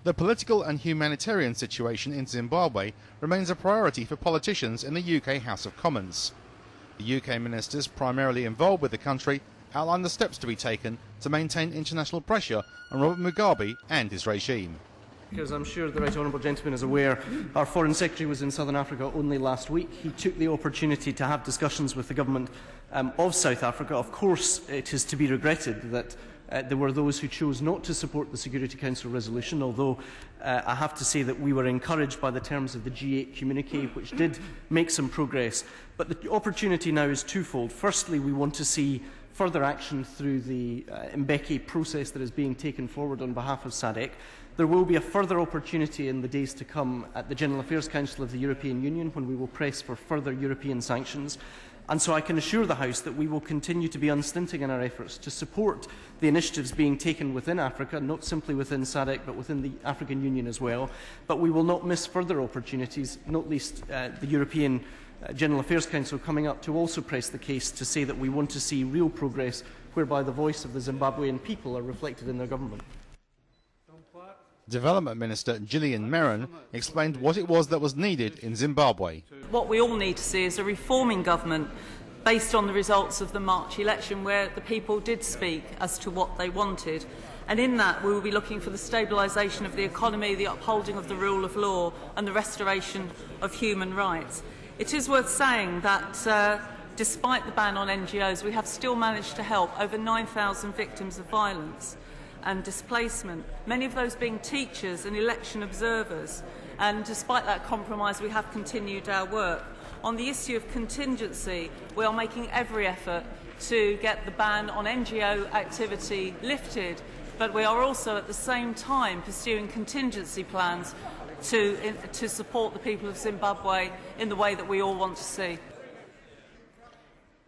The political and humanitarian situation in Zimbabwe remains a priority for politicians in the UK House of Commons. The UK ministers primarily involved with the country outlined the steps to be taken to maintain international pressure on Robert Mugabe and his regime. As I'm sure the Right Honourable Gentleman is aware, our Foreign Secretary was in Southern Africa only last week. He took the opportunity to have discussions with the government of South Africa. Of course, it is to be regretted that there were those who chose not to support the Security Council resolution, although I have to say that we were encouraged by the terms of the G8 communique, which did make some progress. But the opportunity now is twofold. Firstly, we want to see further action through the Mbeki process that is being taken forward on behalf of SADC. There will be a further opportunity in the days to come at the General Affairs Council of the European Union when we will press for further European sanctions. And so I can assure the House that we will continue to be unstinting in our efforts to support the initiatives being taken within Africa, not simply within SADC but within the African Union as well. But we will not miss further opportunities, not least the European General Affairs Council coming up, to also press the case to say that we want to see real progress whereby the voice of the Zimbabwean people are reflected in their government. Development Minister Gillian Merron explained what it was that was needed in Zimbabwe. What we all need to see is a reforming government based on the results of the March election, where the people did speak as to what they wanted. And in that, we will be looking for the stabilisation of the economy, the upholding of the rule of law and the restoration of human rights. It is worth saying that despite the ban on NGOs, we have still managed to help over 9,000 victims of violence and displacement, many of those being teachers and election observers. And despite that compromise, we have continued our work. On the issue of contingency, we are making every effort to get the ban on NGO activity lifted, but we are also at the same time pursuing contingency plans to support the people of Zimbabwe in the way that we all want to see.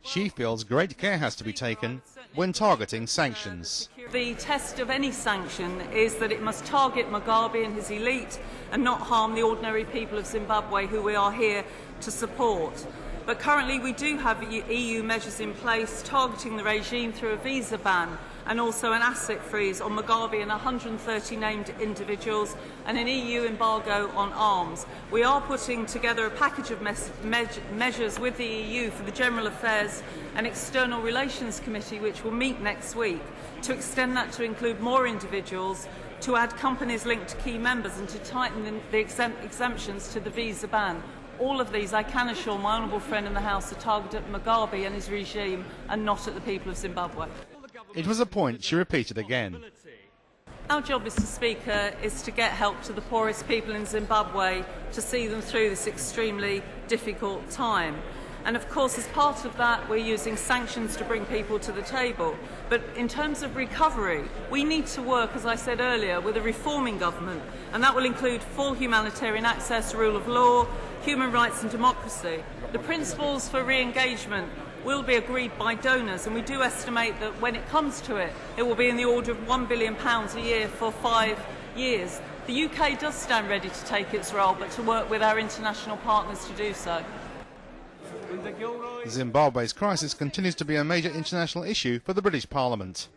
She feels great care has to be taken when targeting sanctions. The test of any sanction is that it must target Mugabe and his elite and not harm the ordinary people of Zimbabwe, who we are here to support. But currently we do have EU measures in place targeting the regime through a visa ban and also an asset freeze on Mugabe and 130 named individuals and an EU embargo on arms. We are putting together a package of measures with the EU for the General Affairs and External Relations Committee, which will meet next week, to extend that to include more individuals, to add companies linked to key members and to tighten the exemptions to the visa ban. All of these, I can assure my honourable friend in the House, are targeted at Mugabe and his regime and not at the people of Zimbabwe. It was a point she repeated again. Our job as the Speaker is to get help to the poorest people in Zimbabwe, to see them through this extremely difficult time. And of course, as part of that, we're using sanctions to bring people to the table. But in terms of recovery, we need to work, as I said earlier, with a reforming government, and that will include full humanitarian access, rule of law, human rights and democracy. The principles for re-engagement will be agreed by donors, and we do estimate that when it comes to it, it will be in the order of £1 billion a year for 5 years. The UK does stand ready to take its role, but to work with our international partners to do so. Zimbabwe's crisis continues to be a major international issue for the British Parliament.